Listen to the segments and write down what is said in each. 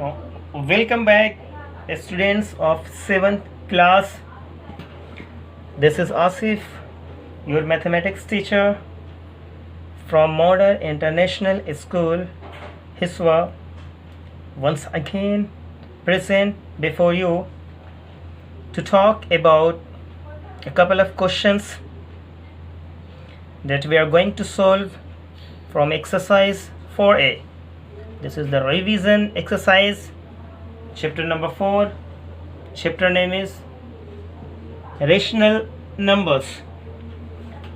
Uh, Welcome back, students of 7th class. This is Asif, your mathematics teacher from Modern International School, Hiswa, once again present before you to talk about a couple of questions that we are going to solve from exercise 4a. This is the revision exercise, chapter number 4. Chapter name is rational numbers.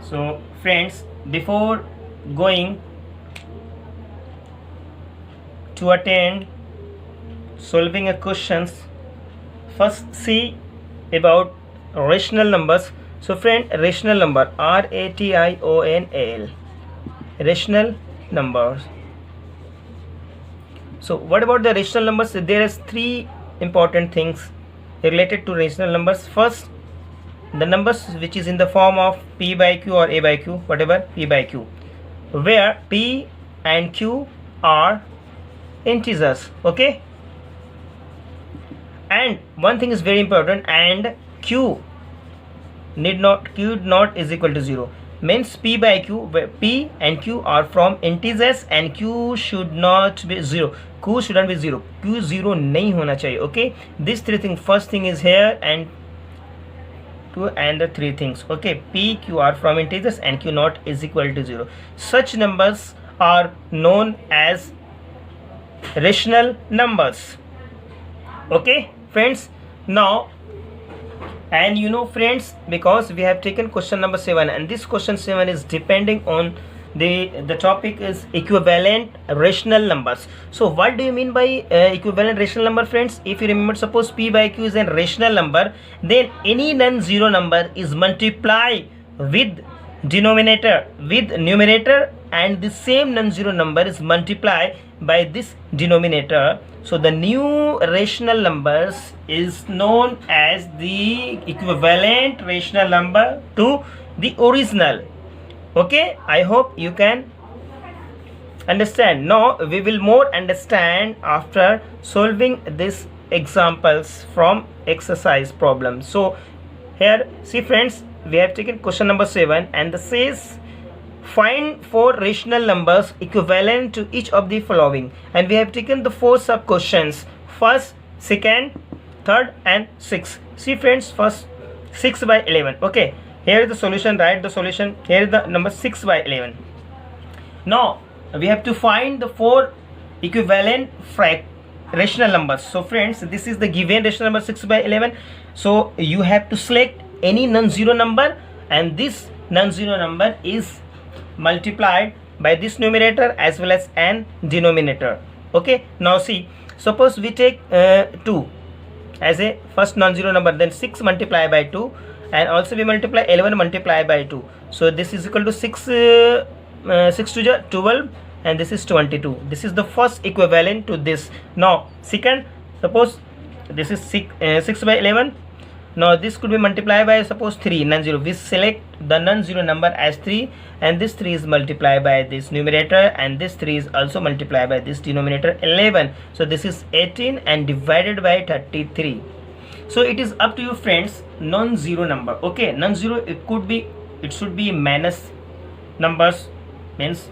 So friends, before going to attend solving a questions, first see about rational numbers. So friend, rational number, rational, rational numbers. So what about the rational numbers? There is three important things related to rational numbers. First, the numbers which is in the form of p by q or a by q, whatever, p by q, where p and q are integers. Okay, and one thing is very important, and q not is equal to 0, means p by q, where p and q are from integers and q should not be 0. q shouldn't be 0, q 0 nahi hona chahiye. Okay, these three things, first thing is here, and two and the three things. Okay, p, q are from integers and q not is equal to 0. Such numbers are known as rational numbers. Okay friends, now, and you know friends, because we have taken question number 7, and this question 7 is depending on the topic is equivalent rational numbers. So what do you mean by equivalent rational number, friends? If you remember, suppose p by q is a rational number, then any non-zero number is multiplied with denominator with numerator, and the same non-zero number is multiplied by this denominator. So the new rational numbers is known as the equivalent rational number to the original. Okay, I hope you can understand. Now we will more understand after solving these examples from exercise problem. So here, see friends, we have taken question number 7, and this says find 4 rational numbers equivalent to each of the following, and we have taken the 4 sub questions: first, second, third and 6th. See friends, first 6 by 11. Okay, here is the solution, write the solution. Here is the number 6 by 11. Now we have to find the 4 equivalent rational numbers. So friends, this is the given rational number 6 by 11. So you have to select any non-zero number, and this non-zero number is multiplied by this numerator as well as an denominator. Okay, now see, suppose we take 2 as a first non-zero number, then 6 multiplied by 2, and also we multiply 11 multiplied by 2. So this is equal to 6 to 12, and this is 22. This is the first equivalent to this. Now second, suppose this is 6 by 11. Now this could be multiplied by, suppose, 3 non-zero. We select the non-zero number as 3, and this 3 is multiplied by this numerator, and this 3 is also multiplied by this denominator 11. So this is 18 and divided by 33. So it is up to you friends, non-zero number. Okay, non-zero, it should be minus numbers, means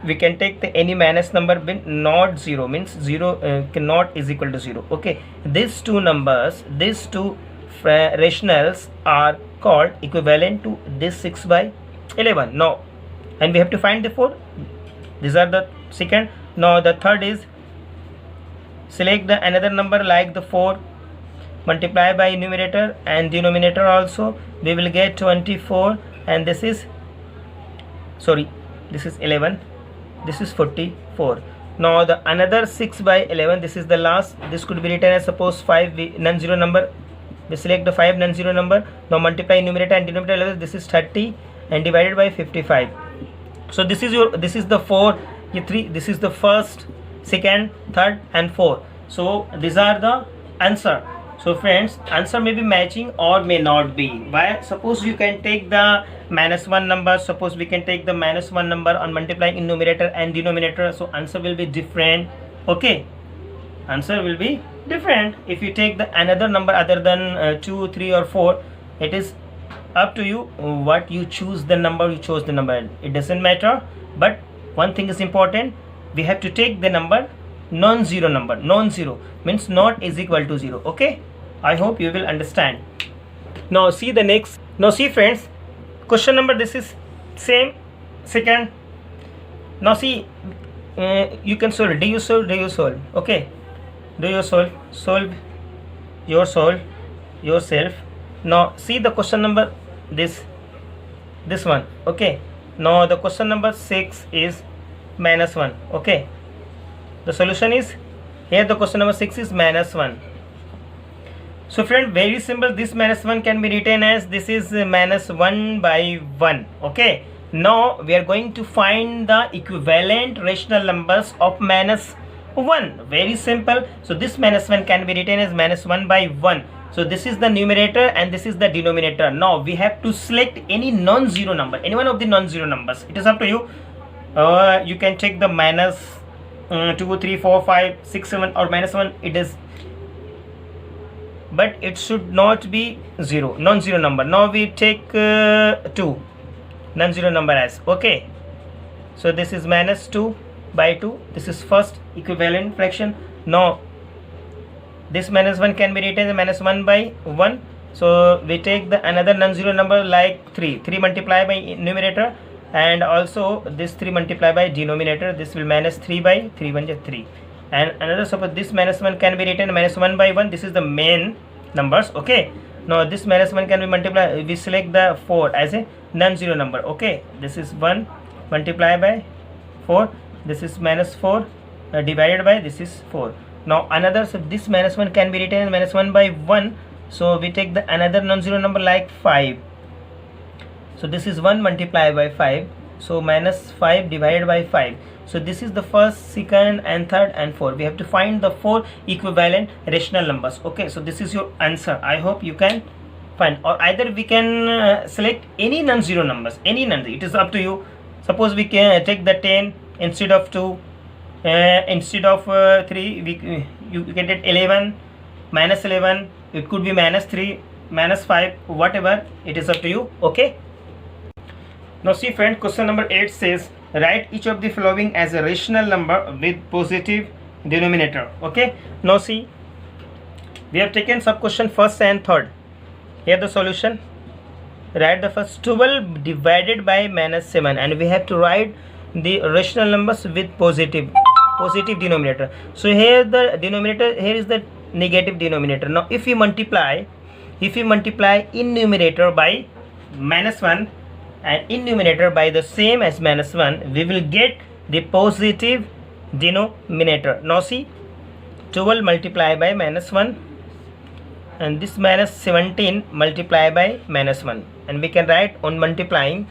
we can take any minus number, not 0, means 0 cannot is equal to 0. Okay, these two numbers, these two rationals are called equivalent to this 6 by 11. Now, and we have to find the 4. These are the second. Now the third is, select the another number like the 4, multiply by numerator and denominator also. We will get 24, and this is, sorry, this is 11, this is 44. Now the another 6 by 11, this is the last. This could be written as, suppose, 5 non-zero number. We select the 5 non-zero number. Now multiply numerator and denominator. This is 30 and divided by 55. So this is the 4, 3. This is the first, second, third and 4. So these are the answer. So friends, answer may be matching or may not be. Why? Suppose you can take the -1 number. Suppose we can take the -1 number on multiplying in numerator and denominator. So answer will be different. Okay. answer will be different. If you take the another number other than 2, 3 or 4, it is up to you what you choose the number. You chose the number, it doesn't matter, but one thing is important, we have to take the number non-zero number. Non-zero means not is equal to 0. Okay, I hope you will understand. Now see the next. Now see friends, question number, this is same second. Now see, you can solve. Do you solve? Okay, do you solve yourself. Now see the question number, this one. Okay, now the question number 6 is -1. Okay, the solution is here, the question number 6 is -1. So friend, very simple, this -1 can be written as this is -1 by 1. Okay, now we are going to find the equivalent rational numbers of -1. Very simple. So this -1 can be written as -1 by 1. So this is the numerator and this is the denominator. Now we have to select any non-zero number, any one of the non-zero numbers. It is up to you. You can take the -2, 3, 4, 5, 6, 7 or -1. It is, but it should not be 0, non-zero number. Now we take 2 non-zero number as. Okay, so this is -2 by 2. This is first equivalent fraction. Now this -1 can be written as -1 by 1. So we take the another non-zero number like 3 multiplied by numerator, and also this 3 multiplied by denominator. This will -3 by 3, 1 is 3. And another, suppose this -1 can be written -1 by 1. This is the main numbers. Okay, now this -1 can be multiplied, we select the 4 as a non-zero number. Okay, this is 1 multiplied by 4. This is -4 divided by, this is 4. Now another, so this -1 can be written as -1 by 1. So we take the another non-zero number like 5. So this is 1 multiplied by 5. So -5 divided by 5. So this is the first, second and third and fourth. We have to find the 4 equivalent rational numbers. Okay, so this is your answer. I hope you can find, or either we can select any non-zero numbers, any non-zero. It is up to you. Suppose we can take the 10 instead of 2. Instead of 3, you can take 11, -11. It could be -3, -5, whatever. It is up to you. Okay. Now see friend, question number 8 says write each of the following as a rational number with positive denominator. Okay. Now see, we have taken sub question first and third. Here the solution. Write the first 12 divided by -7, and we have to write the rational numbers with positive denominator. So here the denominator, here is the negative denominator. Now if we multiply in numerator by -1 and in numerator by the same as -1, we will get the positive denominator. Now see, 12 multiplied by -1 and this -17 multiplied by -1, and we can write on multiplying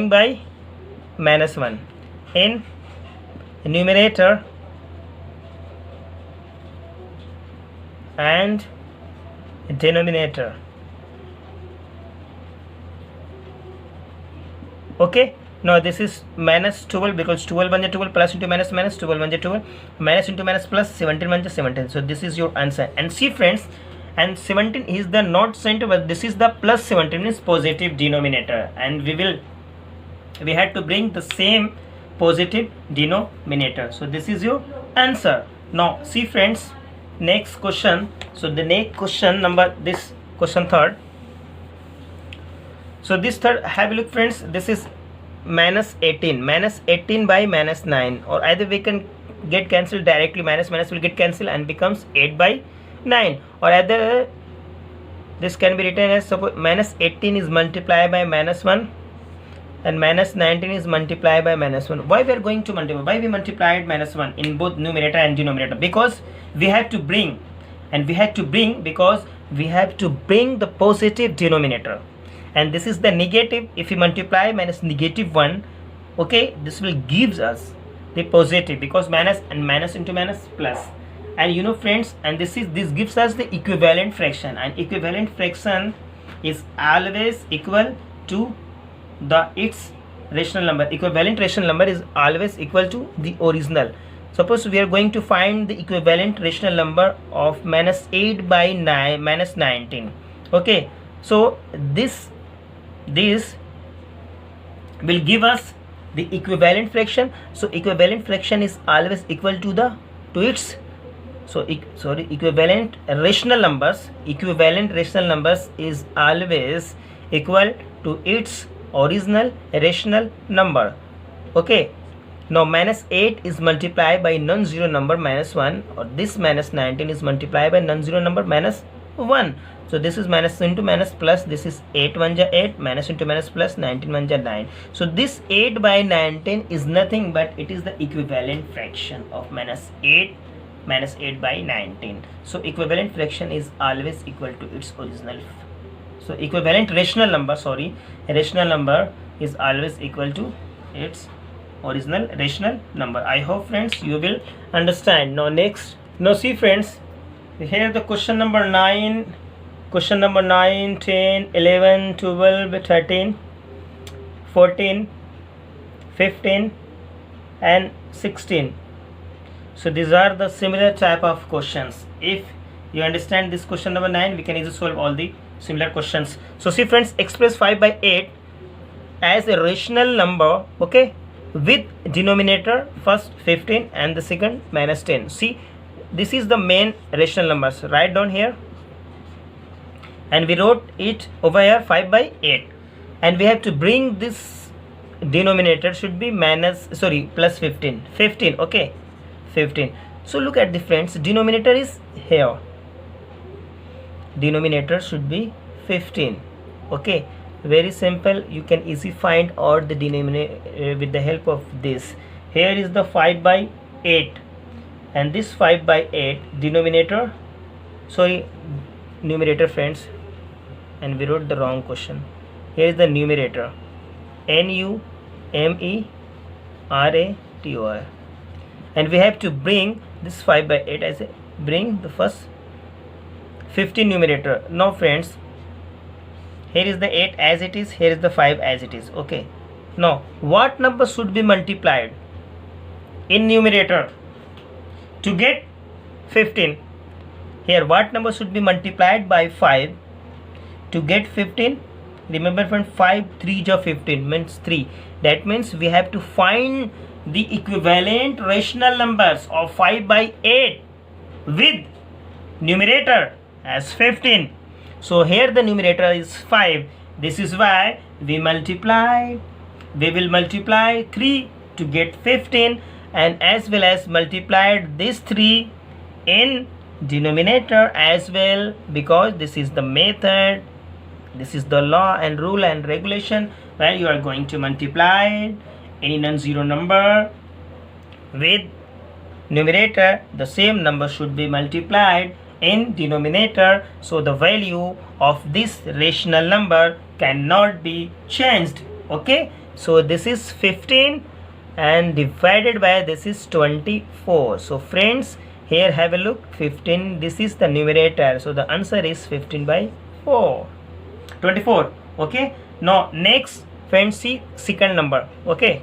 by -1 in numerator and denominator. Okay, now this is -12 because 12 1 is 12, plus into minus, 12 1 is 12, minus into minus plus, 17 1 is 17. So this is your answer. And see friends, and 17 is the not center, but this is the plus 17 is positive denominator, and we had to bring the same positive denominator. So this is your answer. Now see friends, next question. So the next question number, this question third. So this third, have a look friends, this is -18 by -9, or either we can get cancelled directly, minus will get cancelled and becomes 8 by 9, or either this can be written as, suppose -18 is multiplied by -1 and -19 is multiplied by -1. Why we are going to multiply? Why we multiplied -1 in both numerator and denominator? Because we have to bring, because we have to bring the positive denominator, and this is the negative. If we multiply minus -1, okay, this will gives us the positive, because minus and minus into minus plus. And you know friends, and this gives us the equivalent fraction, and equivalent fraction is always equal to its rational number. Equivalent rational number is always equal to the original. Suppose we are going to find the equivalent rational number of minus 8 by 9 minus 19. Okay, so this will give us the equivalent fraction. So equivalent fraction is always equal to the its equivalent rational numbers is always equal to its original rational number. Okay, now minus 8 is multiplied by non-zero number minus 1, or this minus 19 is multiplied by non-zero number minus 1. So this is minus into minus plus, this is 8 1 ja 8, minus into minus plus, 19 1 ja 9. So this 8 by 19 is nothing but it is the equivalent fraction of minus 8 by 19. So equivalent fraction is always equal to its original. So equivalent rational number is always equal to its original rational number. I hope friends you will understand. Now next, now see friends, here the question number 9, 10, 11, 12, 13, 14, 15 and 16. So these are the similar type of questions. If you understand this question number 9, we can easily solve all the similar questions. So see friends, express 5 by 8 as a rational number, okay, with denominator first 15 and the second minus 10. See, this is the main rational numbers. Write down here, and we wrote it over here 5 by 8, and we have to bring this denominator should be plus 15, okay, 15. So look at the friends, denominator is here, denominator should be 15. Okay, very simple, you can easily find out the denominator with the help of this. Here is the 5 by 8, and this 5 by 8 numerator friends, and we wrote the wrong question. Here is the numerator, NUMERATOR, and we have to bring this 5 by 8 as a bring the first 15 numerator. Now friends, here is the 8 as it is, here is the 5 as it is. Okay, now what number should be multiplied in numerator to get 15? Here what number should be multiplied by 5 to get 15? Remember friend, 5 3 ja 15 means 3. That means we have to find the equivalent rational numbers of 5 by 8 with numerator as 15. So here the numerator is 5. This is why we will multiply 3 to get 15, and as well as multiplied this 3 in denominator as well, because this is the method, this is the law and rule and regulation where you are going to multiply any non-zero number with numerator, the same number should be multiplied in denominator, so the value of this rational number cannot be changed. Okay, so this is 15 and divided by this is 24. So friends, here have a look, 15, this is the numerator, so the answer is 15 by 24. Okay, now next friends, see second number. Okay,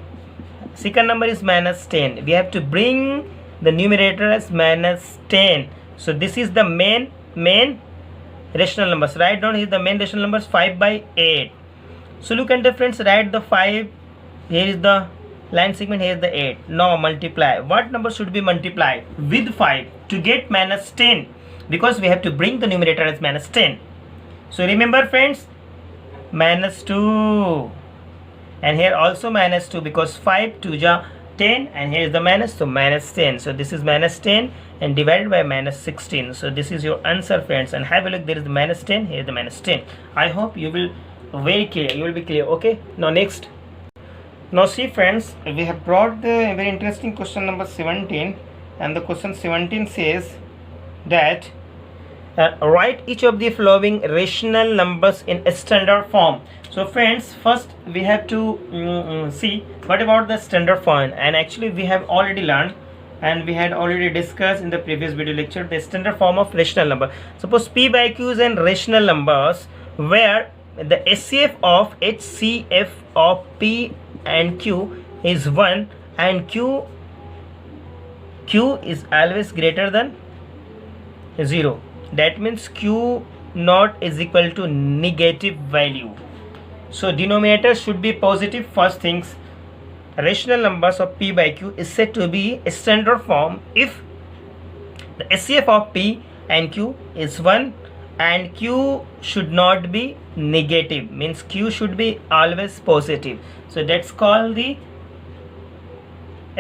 second number is minus 10. We have to bring the numerator as minus 10. So this is the main rational numbers. Write down here the main rational numbers 5 by 8. So look at the friends, write the 5, here is the line segment, here is the 8. Now multiply. What number should be multiplied with 5 to get minus 10? Because we have to bring the numerator as minus 10. So remember friends, minus 2, and here also minus 2, because 5 2 ja 10, and here is the minus, so minus 10. So this is minus 10 and divided by minus 16. So this is your answer friends, and have a look, there is the minus 10, here is the minus 10. I hope you will very clear, you will be clear. Okay, now next, now see friends, we have brought the very interesting question number 17, and the question 17 says that write each of the following rational numbers in a standard form. So friends, first we have to see what about the standard form, and actually we have already learned and we had already discussed in the previous video lecture the standard form of rational number. Suppose P by Q is an rational numbers where the HCF of P and q is 1 and q is always greater than 0. That means q naught is equal to negative value. So denominator should be positive. First things, rational numbers of p by q is said to be a standard form if the SCF of p and q is 1 and q should not be negative, means q should be always positive. So that's called the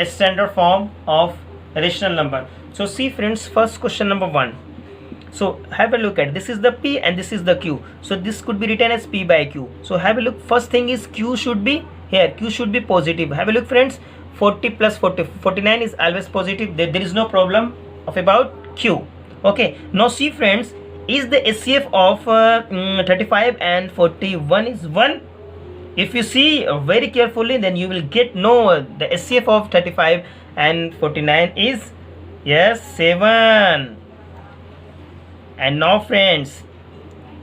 standard form of rational number. So see friends, first question number 1. So have a look at, this is the p and this is the q. So this could be written as p by q. So have a look, first thing is q should be here, q should be positive. Have a look friends, 40 plus 40, 49 is always positive. There is no problem of about q. Okay, now see friends, is the SCF of 35 and 41 is 1? If you see very carefully, then you will get no, the SCF of 35 and 49 is, yes, 7. And now friends,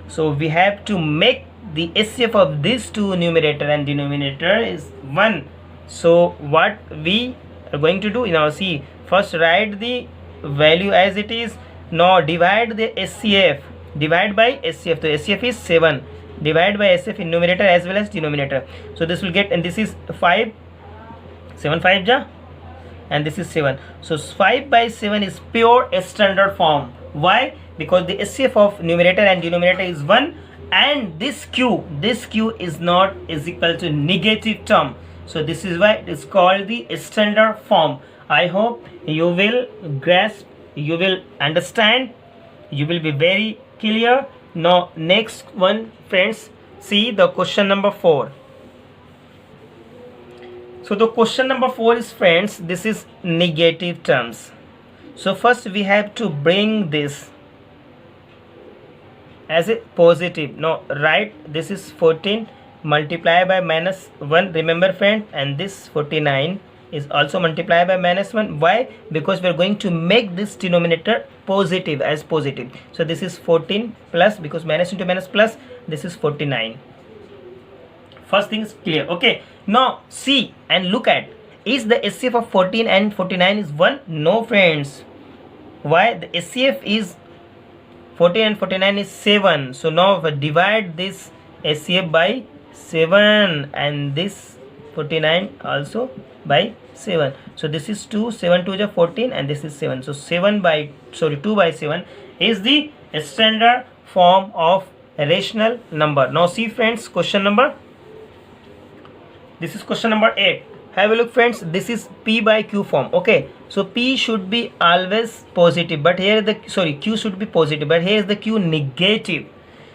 so we have to make the SCF of these two, numerator and denominator, is 1. So what we are going to do, now see, first write the value as it is. Now divide the SCF, divide by SCF. So SCF is 7, divide by SCF in numerator as well as denominator. So this will get, and this is 5, 7 5 ja, and this is 7. So 5 by 7 is pure standard form. Why? Because the SCF of numerator and denominator is 1 and this q is not is equal to negative term. So this is why it is called the standard form. I hope you will grasp, you will understand, you will be very clear. Now next one friends, see the question number 4. So the question number 4 is friends, this is negative terms. So first we have to bring this as a positive. Now write, this is 14 multiplied by minus 1, remember friend, and this 49 is also multiplied by minus 1. Why? Because we are going to make this denominator positive, as positive. So this is 14 plus, because minus into minus plus, this is 49. First thing is clear. Okay, now see and look at, is the SCF of 14 and 49 is 1? No friends. Why? The SCF is 14 and 49 is 7. So now divide this SCF by 7 and this 49 also by 7. So this is 2, 7 2 is 14 and this is 7. So 2 by 7 is the standard form of rational number. Now see friends, question number, this is question number 8. Have a look friends, this is p by q form. Okay, so p should be always positive, but here the q should be positive, but here is the q negative.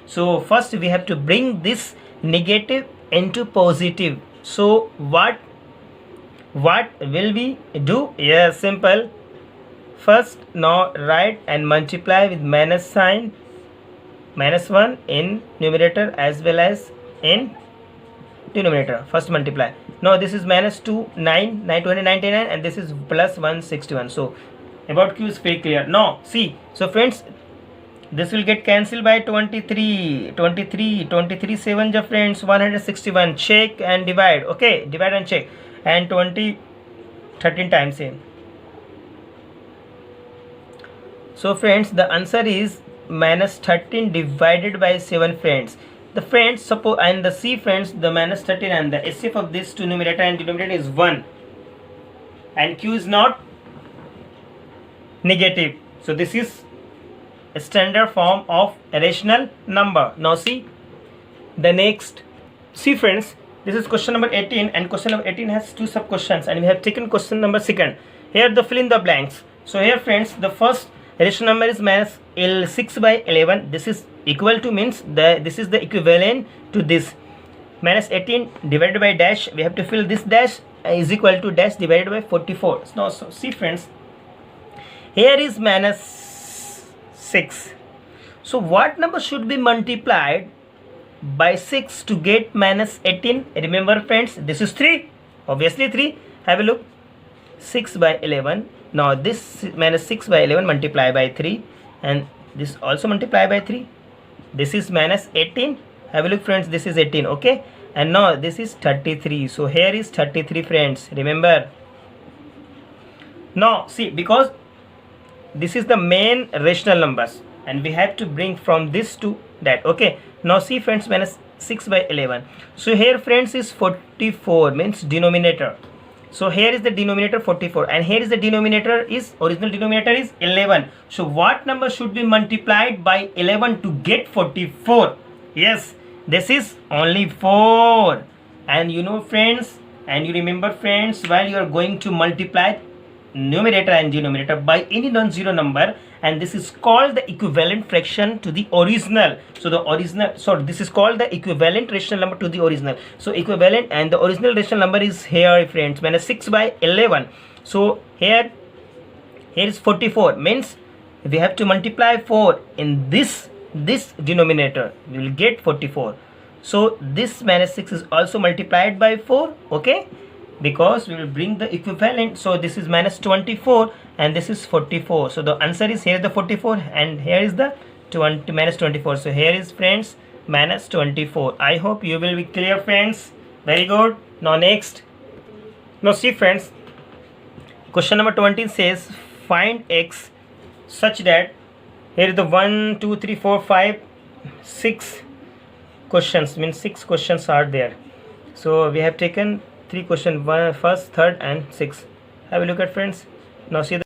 So first we have to bring this negative into positive. So what will we do? Yeah, simple. First now write and multiply with minus sign, minus 1 in numerator as well as in denominator. First multiply. Now this is minus 2, 9, 9 20, 99 and this is plus 161. So about q is very clear. Now see, so friends, this will get cancelled by 23 7 ja friends, 161. Check and divide. Okay, divide and check, and 13 times same. So friends, the answer is minus 13 divided by 7 friends. The friends, suppose, and the C friends, the minus 13 and the SCF of this two, numerator and denominator, is 1 and q is not negative. So this is a standard form of a rational number. Now see the next. See friends, this is question number 18 and question number 18 has 2 sub questions and we have taken question number 2. Here the fill in the blanks. So here friends, the first rational number is minus 6 by 11. This is equal to, means this is the equivalent to this minus 18 divided by dash. We have to fill this dash is equal to dash divided by 44. Now so see friends, here is minus 6. So what number should be multiplied by 6 to get minus 18? Remember friends, this is 3, obviously 3. Have a look, 6 by 11. Now this minus 6 by 11 multiply by 3 and this also multiply by 3. This is minus 18. Have a look friends, this is 18. Okay, and now this is 33. So here is 33 friends, remember. Now see, because this is the main rational numbers and we have to bring from this to that. Okay, now see friends, minus 6 by 11. So here friends is 44, means denominator. So here is the denominator 44 and here is the denominator is, original denominator is 11. So what number should be multiplied by 11 to get 44? Yes, this is only 4. And you know friends, and you remember friends, while you are going to multiply numerator and denominator by any non-zero number, and this is called the equivalent fraction to the original. So the original, sorry, this is called the equivalent rational number to the original. So equivalent, and the original rational number is here friends, minus 6 by 11. So here is 44, means we have to multiply 4 in this denominator, we will get 44. So this minus 6 is also multiplied by 4, okay, because we will bring the equivalent. So this is minus 24 and this is 44. So the answer is, here is the 44 and here is the minus 24. So here is friends minus 24. I hope you will be clear friends. Very good. Now next, now see friends, question number 20 says find x such that, here is the 1 2 3 4 5 6 questions, means 6 questions are there. So we have taken 3 questions, first, third and 6th. Have a look at friends. Now see the